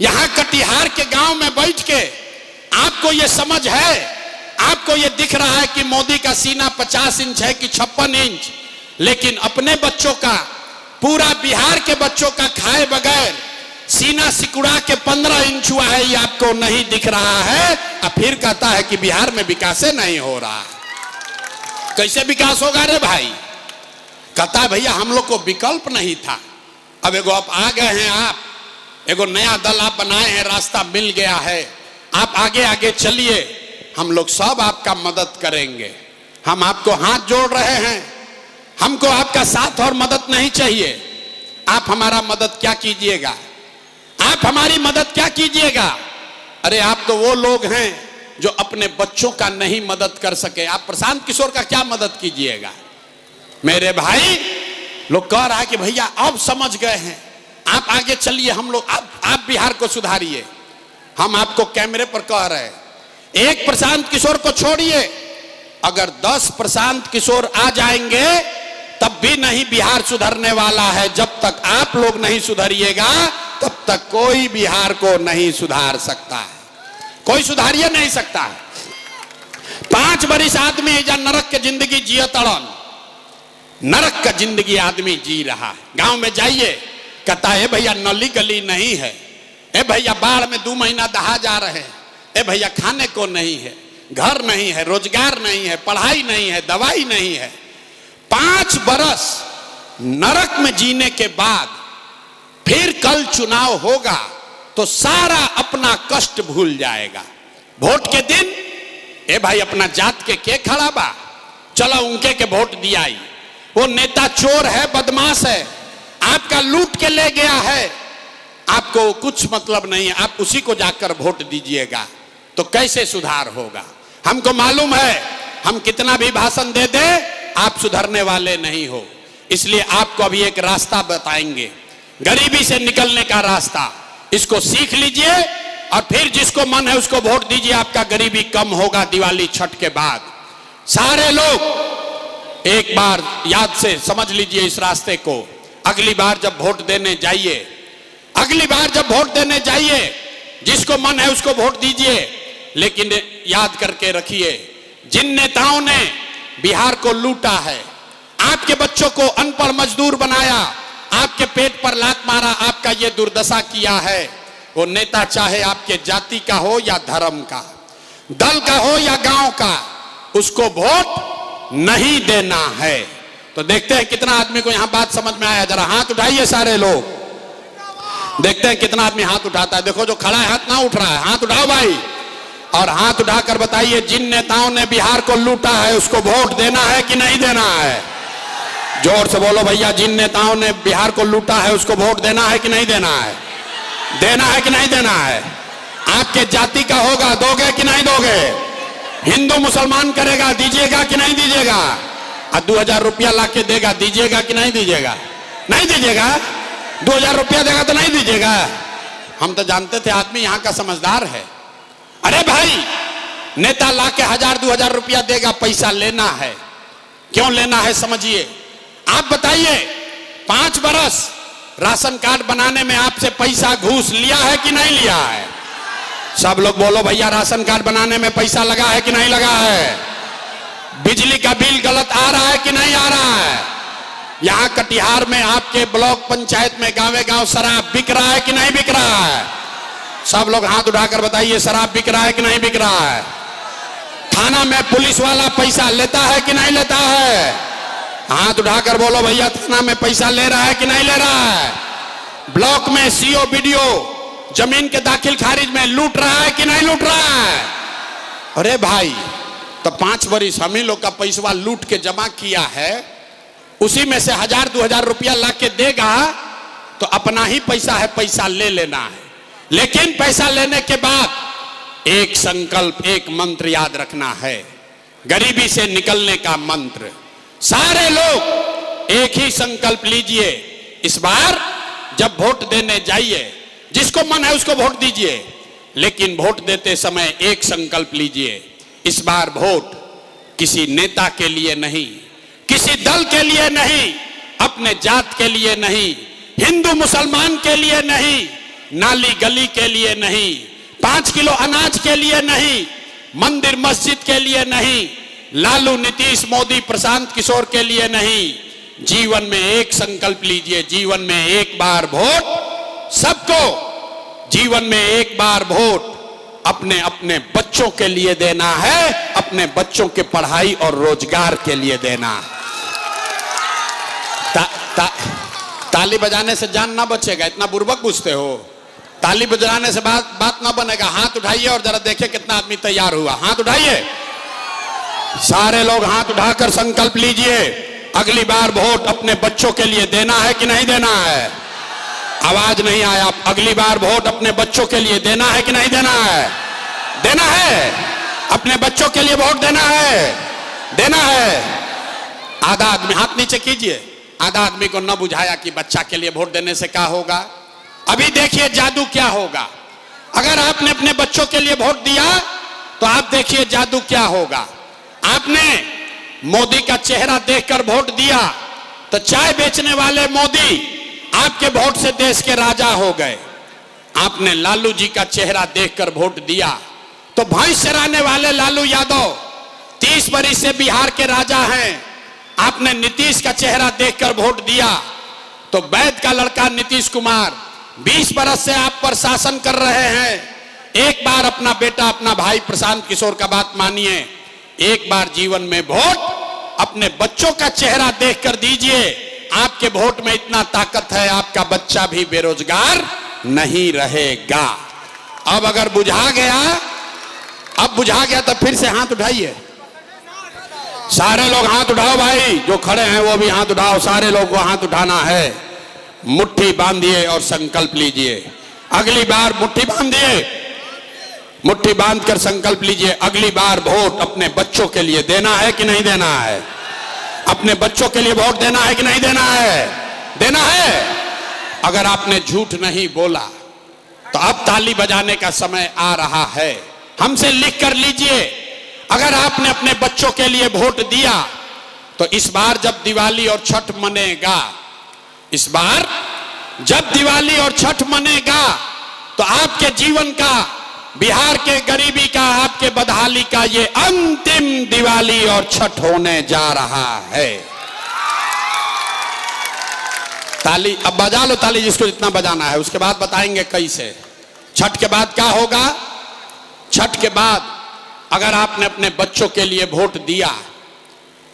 यहां कटिहार के गांव में बैठ के आपको यह समझ है, आपको यह दिख रहा है कि मोदी का सीना 50 इंच है कि 56 इंच, लेकिन अपने बच्चों का, पूरा बिहार के बच्चों का खाए बगैर सीना सिकुड़ा के 15 इंच हुआ है, ये आपको नहीं दिख रहा है। अब फिर कहता है कि बिहार में विकास नहीं हो रहा है। कैसे विकास होगा रे भाई? कहता है भैया हम लोग को विकल्प नहीं था, अब एगो आप आ गए हैं, आप एगो नया दल आप बनाए हैं, रास्ता मिल गया है, आप आगे आगे चलिए, हम लोग सब आपका मदद करेंगे। हम आपको हाथ जोड़ रहे हैं, हमको आपका साथ और मदद नहीं चाहिए। आप हमारा मदद क्या कीजिएगा, आप हमारी मदद क्या कीजिएगा? अरे आप तो वो लोग हैं जो अपने बच्चों का नहीं मदद कर सके, आप प्रशांत किशोर का क्या मदद कीजिएगा? मेरे भाई लोग कह रहा है कि भैया अब समझ गए हैं, आप आगे चलिए, हम लोग आप बिहार को सुधारिए। हम आपको कैमरे पर कह रहे हैं, एक प्रशांत किशोर को छोड़िए, अगर 10 प्रशांत किशोर आ जाएंगे तब भी नहीं बिहार सुधरने वाला है। जब तक आप लोग नहीं सुधरिएगा तब तक कोई बिहार को नहीं सुधार सकता है, कोई सुधारिए नहीं सकता है। 5 बरिस आदमी जा नरक के जिंदगी जिया तड़न, नरक का जिंदगी आदमी जी रहा है। गांव में जाइए, कहता है भैया नली गली नहीं है, ए भैया बाढ़ में 2 महीना दहा जा रहे हैं, ए भैया खाने को नहीं है, घर नहीं है, रोजगार नहीं है, पढ़ाई नहीं है, दवाई नहीं है। 5 बरस नरक में जीने के बाद फिर कल चुनाव होगा तो सारा अपना कष्ट भूल जाएगा। वोट के दिन ए भाई अपना जात के खड़ा बा, चलो उनके के वोट दियाई, वो नेता चोर है, बदमाश है, आपका लूट के ले गया है, आपको कुछ मतलब नहीं है, आप उसी को जाकर वोट दीजिएगा। तो कैसे सुधार होगा? हमको मालूम है हम कितना भी भाषण दे दे आप सुधरने वाले नहीं हो, इसलिए आपको अभी एक रास्ता बताएंगे, गरीबी से निकलने का रास्ता। इसको सीख लीजिए और फिर जिसको मन है उसको वोट दीजिए, आपका गरीबी कम होगा दिवाली छठ के बाद। सारे लोग एक बार याद से समझ लीजिए इस रास्ते को। अगली बार जब वोट देने जाइए, अगली बार जब वोट देने जाइए, जिसको मन है उसको वोट दीजिए, लेकिन याद करके रखिए जिन नेताओं ने बिहार को लूटा है, आपके बच्चों को अनपढ़ मजदूर बनाया, आपके पेट पर लात मारा, आपका ये दुर्दशा किया है, वो नेता चाहे आपके जाति का हो या धर्म का, दल का हो या गांव का, उसको वोट नहीं देना है। तो देखते हैं कितना आदमी को यहां बात समझ में आया। जरा हाथ उठाइए सारे लोग, देखते हैं कितना आदमी हाथ उठाता है। देखो जो खड़ा है हाथ ना उठ रहा है, हाथ उठाओ भाई, और हाथ उठाकर बताइए जिन नेताओं ने बिहार को लूटा है उसको वोट देना है कि नहीं देना है? जोर से बोलो भैया, जिन नेताओं ने बिहार को लूटा है उसको वोट देना है कि नहीं देना है? देना है कि नहीं देना है? आपके जाति का होगा, दोगे कि नहीं दोगे? हिंदू मुसलमान करेगा, दीजिएगा कि नहीं दीजिएगा? और 2000 रुपया लाके देगा, दीजिएगा कि नहीं दीजिएगा? नहीं दीजिएगा? 2000 रुपया देगा तो नहीं दीजिएगा? हम तो जानते थे आदमी यहाँ का समझदार है। अरे भाई नेता लाके 1000-2000 रुपया देगा, पैसा लेना है, क्यों लेना है समझिए। आप बताइए 5 बरस राशन कार्ड बनाने में आपसे पैसा घूस लिया है कि नहीं लिया है? सब लोग बोलो भैया, राशन कार्ड बनाने में पैसा लगा है कि नहीं लगा है? बिजली का बिल गलत आ रहा है कि नहीं आ रहा है? यहाँ कटिहार में आपके ब्लॉक पंचायत में गांवे गांव शराब बिक रहा है कि नहीं बिक रहा है? सब लोग हाथ उठाकर बताइए, शराब बिक रहा है कि नहीं बिक रहा है? थाना में पुलिस वाला पैसा लेता है कि नहीं लेता है? हाथ उठाकर बोलो भैया, थाना में पैसा ले रहा है कि नहीं ले रहा है? ब्लॉक में सीओ बीडीओ जमीन के दाखिल खारिज में लूट रहा है कि नहीं लूट रहा है? अरे भाई तो 5 बरिस हम ही लोग का पैसा लूट के जमा किया है, उसी में से 1000-2000 रुपया ला के देगा तो अपना ही पैसा है, पैसा ले लेना है। लेकिन पैसा लेने के बाद एक संकल्प, एक मंत्र याद रखना है, गरीबी से निकलने का मंत्र। सारे लोग एक ही संकल्प लीजिए, इस बार जब वोट देने जाइए, जिसको मन है उसको वोट दीजिए, लेकिन वोट देते समय एक संकल्प लीजिए, इस बार वोट किसी नेता के लिए नहीं, किसी दल के लिए नहीं, अपने जात के लिए नहीं, हिंदू मुसलमान के लिए नहीं, नाली गली के लिए नहीं, 5 किलो अनाज के लिए नहीं, मंदिर मस्जिद के लिए नहीं, लालू नीतीश मोदी प्रशांत किशोर के लिए नहीं। जीवन में एक संकल्प लीजिए, जीवन में एक बार वोट सबको, जीवन में एक बार वोट अपने अपने बच्चों के लिए देना है, अपने बच्चों के पढ़ाई और रोजगार के लिए देना है। ताली बजाने से जान ना बचेगा, इतना बुर्बक पूछते हो। ताली बजाने से बात ना बनेगा। हाथ उठाइए और जरा देखिए कितना आदमी तैयार हुआ। हाथ उठाइए, सारे लोग हाथ उठाकर संकल्प लीजिए, अगली बार वोट अपने बच्चों के लिए देना है कि नहीं देना है? आवाज नहीं आया। अगली बार वोट अपने बच्चों के लिए देना है कि नहीं देना है? देना है। अपने बच्चों के लिए वोट देना है, देना है। आधा आदमी हाथ नीचे कीजिए। आधा आदमी को न बुझाया कि बच्चा के लिए वोट देने से क्या होगा। अभी देखिए जादू क्या होगा। अगर आपने अपने बच्चों के लिए वोट दिया तो आप देखिए जादू क्या होगा। आपने मोदी का चेहरा देखकर वोट दिया तो चाय बेचने वाले मोदी आपके वोट से देश के राजा हो गए। आपने लालू जी का चेहरा देखकर वोट दिया तो भैंस चराने वाले लालू यादव 30 बरस से बिहार के राजा हैं। आपने नीतीश का चेहरा देखकर वोट दिया तो वैद का लड़का नीतीश कुमार 20 बरस से आप पर शासन कर रहे हैं। एक बार अपना बेटा, अपना भाई प्रशांत किशोर का बात मानिए। एक बार जीवन में वोट अपने बच्चों का चेहरा देखकर दीजिए। आपके वोट में इतना ताकत है, आपका बच्चा भी बेरोजगार नहीं रहेगा। अब अगर बुझा गया, अब बुझा गया तो फिर से हाथ उठाइए। सारे लोग हाथ उठाओ भाई, जो खड़े हैं वो भी हाथ उठाओ। सारे लोग को हाथ उठाना है। मुट्ठी बांधिए और संकल्प लीजिए। अगली बार मुट्ठी बांधिए, मुट्ठी बांधकर संकल्प लीजिए। अगली बार वोट अपने बच्चों के लिए देना है कि नहीं देना है? अपने बच्चों के लिए वोट देना है कि नहीं देना है? देना है। अगर आपने झूठ नहीं बोला तो अब ताली बजाने का समय आ रहा है। हमसे लिख कर लीजिए, अगर आपने अपने बच्चों के लिए वोट दिया तो इस बार जब दिवाली और छठ मनेगा, इस बार जब दिवाली और छठ मनेगा तो आपके जीवन का, बिहार के गरीबी का, आपके बदहाली का ये अंतिम दिवाली और छठ होने जा रहा है। ताली अब बजा लो, ताली जिसको जितना बजाना है। उसके बाद बताएंगे कैसे। छठ के बाद क्या होगा? छठ के बाद अगर आपने अपने बच्चों के लिए वोट दिया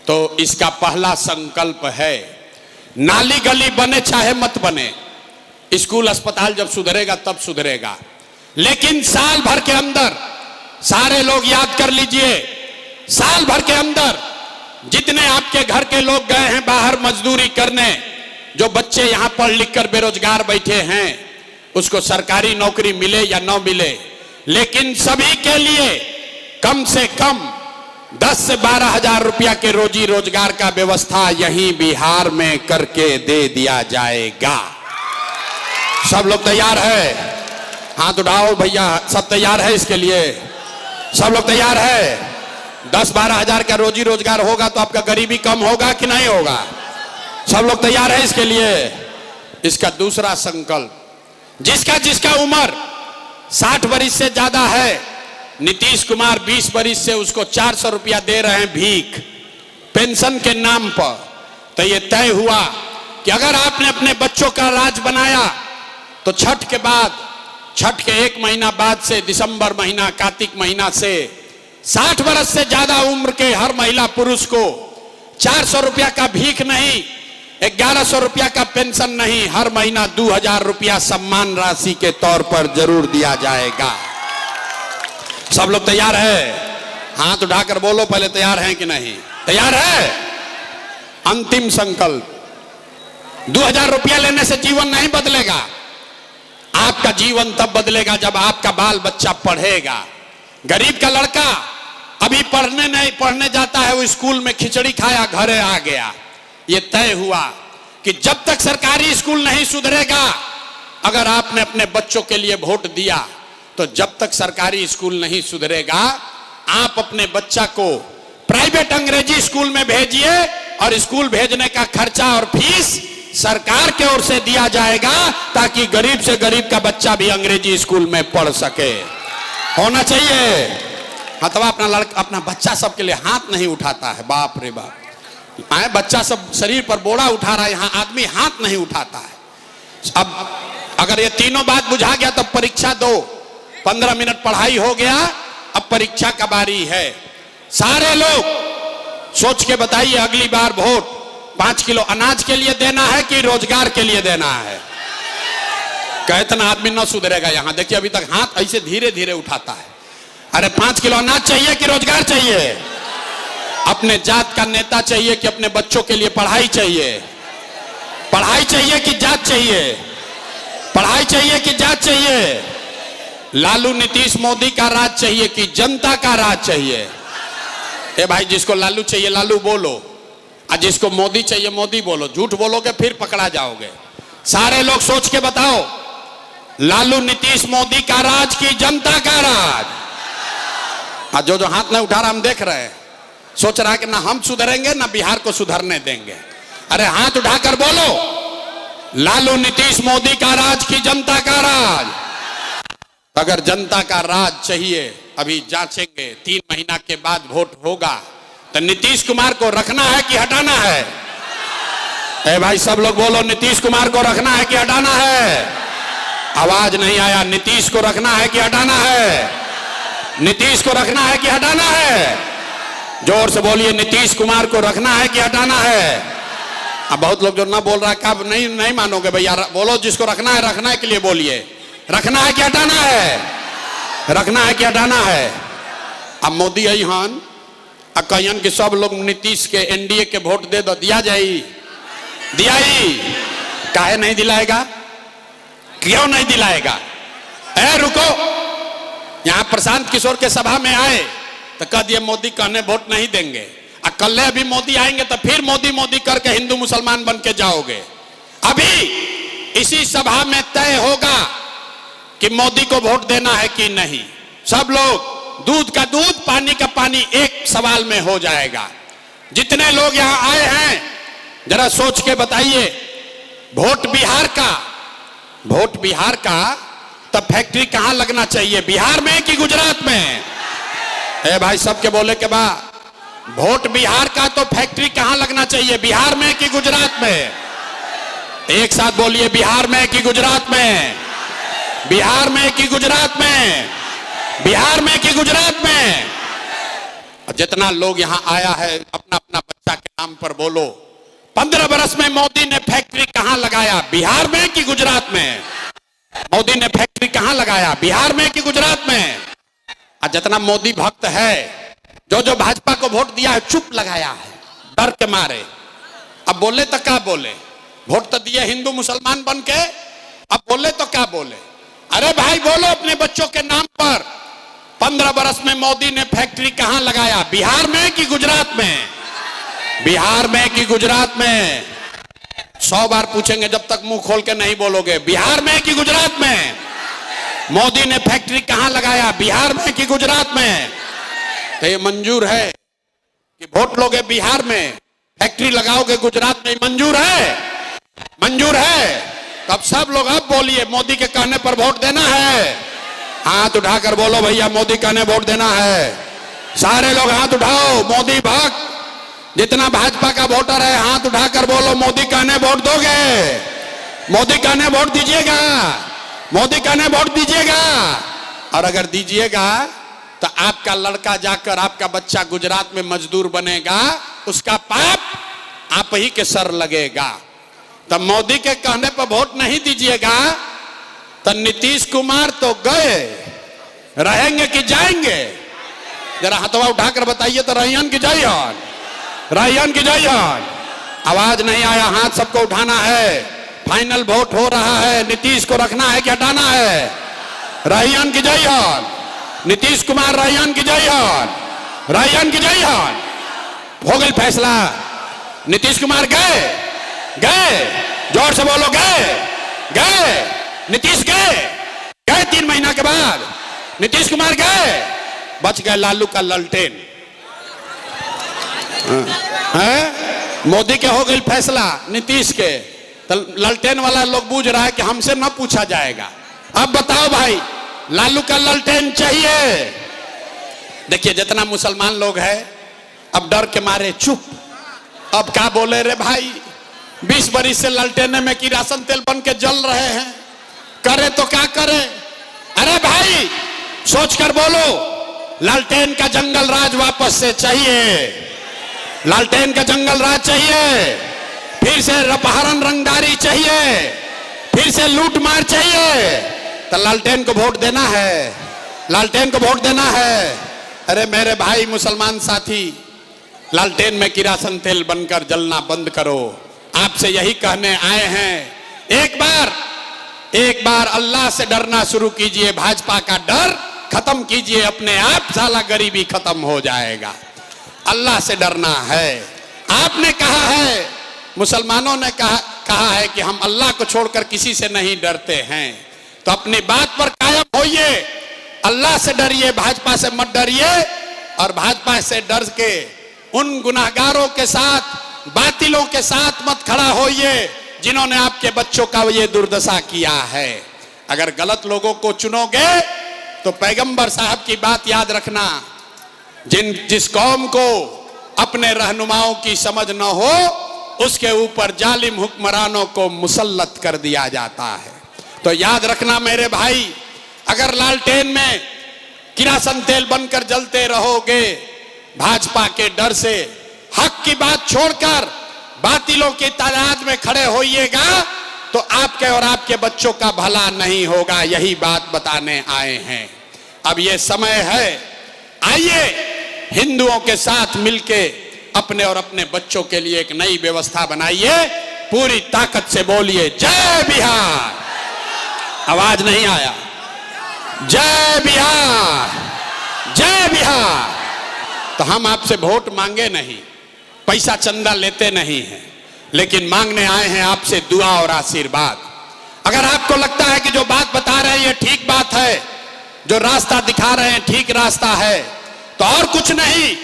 तो इसका पहला संकल्प है, नाली गली बने चाहे मत बने, स्कूल अस्पताल जब सुधरेगा तब सुधरेगा, लेकिन साल भर के अंदर, सारे लोग याद कर लीजिए, साल भर के अंदर जितने आपके घर के लोग गए हैं बाहर मजदूरी करने, जो बच्चे यहां पढ़ लिख कर बेरोजगार बैठे हैं, उसको सरकारी नौकरी मिले या न मिले, लेकिन सभी के लिए कम से कम 10 से 12 हजार रुपया के रोजी रोजगार का व्यवस्था यहीं बिहार में करके दे दिया जाएगा। सब लोग तैयार है? हाथ उठाओ भैया, सब तैयार है इसके लिए? सब लोग तैयार है? 10-12 हजार का रोजी रोजगार होगा तो आपका गरीबी कम होगा कि नहीं होगा? सब लोग तैयार है इसके लिए? इसका दूसरा संकल्प, जिसका जिसका उम्र 60 बरस से ज्यादा है, नीतीश कुमार 20 बरस से उसको 400 रुपया दे रहे हैं भीख पेंशन के नाम पर। तो ये तय हुआ कि अगर आपने अपने बच्चों का राज बनाया तो छठ के बाद, छठ के 1 महीना बाद से दिसंबर महीना, कार्तिक महीना से 60 बरस से ज्यादा उम्र के हर महिला पुरुष को 400 रुपया का भीख नहीं, 1100 रुपया का पेंशन नहीं, हर महीना 2000 रुपया सम्मान राशि के तौर पर जरूर दिया जाएगा। सब लोग तैयार है? हाथ उठाकर बोलो पहले, तैयार हैं कि नहीं? तैयार है? अंतिम संकल्प, 2000 रुपया लेने से जीवन नहीं बदलेगा। आपका जीवन तब बदलेगा जब आपका बाल बच्चा पढ़ेगा। गरीब का लड़का अभी पढ़ने जाता है, वो स्कूल में खिचड़ी खाया घरे आ गया। ये तय हुआ कि जब तक सरकारी स्कूल नहीं सुधरेगा, अगर आपने अपने बच्चों के लिए वोट दिया तो जब तक सरकारी स्कूल नहीं सुधरेगा, आप अपने बच्चा को प्राइवेट अंग्रेजी स्कूल में भेजिए और स्कूल भेजने का खर्चा और फीस सरकार के ओर से दिया जाएगा ताकि गरीब से गरीब का बच्चा भी अंग्रेजी स्कूल में पढ़ सके। होना चाहिए। अथवा अपना बच्चा सबके लिए हाथ नहीं उठाता है। बाप रे बाप, बच्चा सब शरीर पर बोरा उठा रहा है, यहाँ आदमी हाथ नहीं उठाता है। अब अगर ये तीनों बात बुझा गया तो परीक्षा दो। 15 मिनट पढ़ाई हो गया, अब परीक्षा का बारी है। सारे लोग सोच के बताइए, अगली बार वोट 5 किलो अनाज के लिए देना है कि रोजगार के लिए देना है? कहते ना आदमी न सुधरेगा। यहां देखिए अभी तक हाथ ऐसे धीरे धीरे उठाता है। अरे 5 किलो अनाज चाहिए कि रोजगार चाहिए? अपने जात का नेता चाहिए कि अपने बच्चों के लिए पढ़ाई चाहिए? पढ़ाई चाहिए कि जात चाहिए? पढ़ाई चाहिए कि जात चाहिए? लालू नीतीश मोदी का राज चाहिए कि जनता का राज चाहिए? ए भाई, जिसको लालू चाहिए लालू बोलो, और जिसको मोदी चाहिए मोदी बोलो। झूठ बोलोगे फिर पकड़ा जाओगे। सारे लोग सोच के बताओ, लालू नीतीश मोदी का राज की जनता का राज? और जो हाथ नहीं उठा रहा हम देख रहे हैं, सोच रहा है कि ना हम सुधरेंगे ना बिहार को सुधरने देंगे। अरे हाथ उठाकर बोलो, लालू नीतीश मोदी का राज की जनता का राज? अगर जनता का राज चाहिए, अभी जांचेंगे, 3 महीना के बाद वोट होगा, तो नीतीश कुमार को रखना है कि हटाना है? ए भाई सब लोग बोलो, नीतीश कुमार को रखना है कि हटाना है? आवाज नहीं आया। नीतीश को रखना है कि हटाना है? नीतीश को रखना है कि हटाना है? जोर से बोलिए, नीतीश कुमार को रखना है कि हटाना है? अब बहुत लोग जो ना बोल रहा है, कब नहीं मानोगे भैया? बोलो, जिसको रखना है रखना है के लिए बोलिए। रखना है कि हटाना है? रखना है कि हटाना है? अब मोदी आई हन कहन कि सब लोग नीतीश के एनडीए के वोट दे दो, दिया जाई? दियाई? काहे नहीं दिलाएगा? क्यों नहीं दिलाएगा? ए रुको, यहां प्रशांत किशोर के सभा में आए तो कह दिए मोदी कहने वोट नहीं देंगे। कल अभी मोदी आएंगे तो फिर मोदी मोदी करके हिंदू मुसलमान बन के जाओगे। अभी इसी सभा में तय होगा कि मोदी को वोट देना है कि नहीं। सब लोग, दूध का दूध पानी का पानी, एक सवाल में हो जाएगा। जितने लोग यहां आए हैं जरा सोच के बताइए, वोट बिहार का, वोट बिहार का, तब फैक्ट्री कहां लगना चाहिए, बिहार में कि गुजरात में? ए भाई सबके बोले के बाद, वोट बिहार का तो फैक्ट्री कहां लगना चाहिए, बिहार में कि गुजरात में? एक साथ बोलिए, बिहार में कि गुजरात में? बिहार में कि गुजरात में? बिहार में कि गुजरात में? जितना लोग यहां आया है अपना अपना बच्चा के नाम पर बोलो, 15 बरस में मोदी ने फैक्ट्री कहां लगाया, बिहार में कि गुजरात में? मोदी ने फैक्ट्री कहां लगाया, बिहार में कि गुजरात में? और जितना मोदी भक्त है, जो भाजपा को वोट दिया है, चुप लगाया है डर के मारे। अब बोले तो क्या बोले? वोट तो दिए हिंदू मुसलमान बन के, अब बोले तो क्या बोले? अरे भाई बोलो अपने बच्चों के नाम पर, 15 बरस में मोदी ने फैक्ट्री कहां लगाया, बिहार में कि गुजरात में? बिहार में कि गुजरात में? 100 बार पूछेंगे जब तक मुंह खोल के नहीं बोलोगे। बिहार में कि गुजरात में? मोदी ने फैक्ट्री कहां लगाया, बिहार में कि गुजरात में? तो ये मंजूर है कि वोट लोगे बिहार में, फैक्ट्री लगाओगे गुजरात में? मंजूर है? मंजूर है? तब सब लोग अब बोलिए, मोदी के कहने पर वोट देना है? हाथ उठाकर बोलो भैया, मोदी कहने वोट देना है। सारे लोग हाथ उठाओ, मोदी भक्त जितना भाजपा का वोटर है हाथ उठाकर बोलो, मोदी कहने वोट दोगे? मोदी कहने वोट दीजिएगा? मोदी कहने वोट दीजिएगा? और अगर दीजिएगा तो आपका लड़का जाकर, आपका बच्चा गुजरात में मजदूर बनेगा, उसका पाप आप ही के सर लगेगा। तब मोदी के कहने पर वोट नहीं दीजिएगा तो नीतीश कुमार तो गए, रहेंगे कि जाएंगे? जरा हाथवा उठाकर बताइए तो, रहियन की जइयन? रहियन की जइयन? आवाज नहीं आया, हाथ सबको उठाना है। फाइनल वोट हो रहा है, नीतीश को रखना है कि हटाना है? रहियन की जइयन? नीतीश कुमार रहियन की जइयन? रहियन की जइयन? हो गई फैसला। नीतीश कुमार गए? गए? जोर से बोलो, गए? गए? नीतीश गए? गए 3 महीना के बाद नीतीश कुमार गए, बच गए लालू का ललटेन। मोदी के हो गई फैसला, नीतीश के तो लालटेन वाला लोग बूझ रहा है कि हमसे ना पूछा जाएगा। अब बताओ भाई, लालू का लालटेन चाहिए? देखिए जितना मुसलमान लोग हैं अब डर के मारे चुप। अब क्या बोले रे भाई, 20 बरिस से लालटेने में किरासन तेल बन के जल रहे हैं, करे तो क्या करे? अरे भाई सोच कर बोलो, लालटेन का जंगल राज वापस से चाहिए, लालटेन का जंगल राज चाहिए, फिर से अपहरण रंगदारी चाहिए, फिर से लूट मार चाहिए, तो लालटेन को वोट देना है, लालटेन को वोट देना है। अरे मेरे भाई मुसलमान साथी, लालटेन में किरासन तेल बनकर जलना बंद करो। आपसे यही कहने आए हैं, एक बार अल्लाह से डरना शुरू कीजिए, भाजपा का डर खत्म कीजिए, अपने आप साला गरीबी खत्म हो जाएगा। अल्लाह से डरना है। आपने कहा है, मुसलमानों ने कहा है कि हम अल्लाह को छोड़कर किसी से नहीं डरते हैं, तो अपनी बात पर कायम होइए, अल्लाह से डरिए, भाजपा से मत डरिए। और भाजपा से डर के उन गुनाहगारों के साथ, बातिलों के साथ मत खड़ा होइए जिन्होंने आपके बच्चों का ये दुर्दशा किया है। अगर गलत लोगों को चुनोगे तो पैगंबर साहब की बात याद रखना, जिस कौम को अपने रहनुमाओं की समझ न हो उसके ऊपर जालिम हुक्मरानों को मुसल्लत कर दिया जाता है। तो याद रखना मेरे भाई, अगर लालटेन में किरासन तेल बनकर जलते रहोगे भाजपा के डर से, हक की बात छोड़कर बातिलों की तादाद में खड़े होइएगा तो आपके और आपके बच्चों का भला नहीं होगा। यही बात बताने आए हैं। अब ये समय है, आइए हिंदुओं के साथ मिलके अपने और अपने बच्चों के लिए एक नई व्यवस्था बनाइए। पूरी ताकत से बोलिए जय बिहार। आवाज नहीं आया? जय बिहार, जय बिहार। तो हम आपसे वोट मांगे नहीं, पैसा चंदा लेते नहीं हैं, लेकिन मांगने आए हैं आपसे दुआ और आशीर्वाद। अगर आपको लगता है कि जो बात बता रहे हैं ये ठीक बात है, जो रास्ता दिखा रहे हैं ठीक रास्ता है, तो और कुछ नहीं,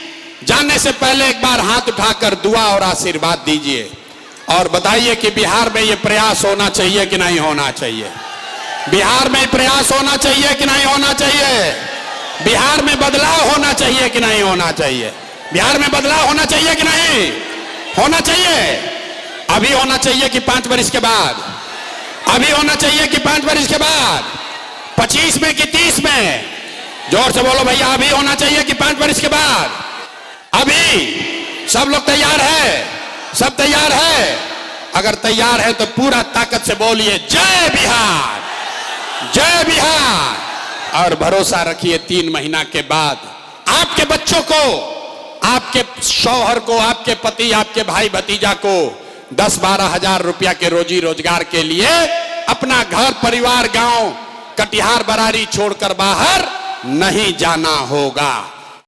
जाने से पहले एक बार हाथ उठाकर दुआ और आशीर्वाद दीजिए और बताइए कि बिहार में ये प्रयास होना चाहिए कि नहीं होना चाहिए, बिहार में प्रयास होना चाहिए कि नहीं होना चाहिए, बिहार में बदलाव होना चाहिए कि नहीं होना चाहिए, बिहार में बदलाव होना चाहिए कि नहीं होना चाहिए। अभी होना चाहिए कि 5 वर्ष के बाद, अभी होना चाहिए कि 5 वर्ष के बाद, 25 में कि 30 में? जोर से बोलो भैया, अभी होना चाहिए कि 5 वर्ष के बाद? अभी। सब लोग तैयार है? सब तैयार है? अगर तैयार है तो पूरा ताकत से बोलिए जय बिहार, जय बिहार। और भरोसा रखिए 3 महीना के बाद आपके बच्चों को, आपके शौहर को, आपके पति, आपके भाई भतीजा को 10-12 हजार रुपया के रोजी रोजगार के लिए अपना घर परिवार, गांव, कटिहार, बरारी छोड़कर बाहर नहीं जाना होगा।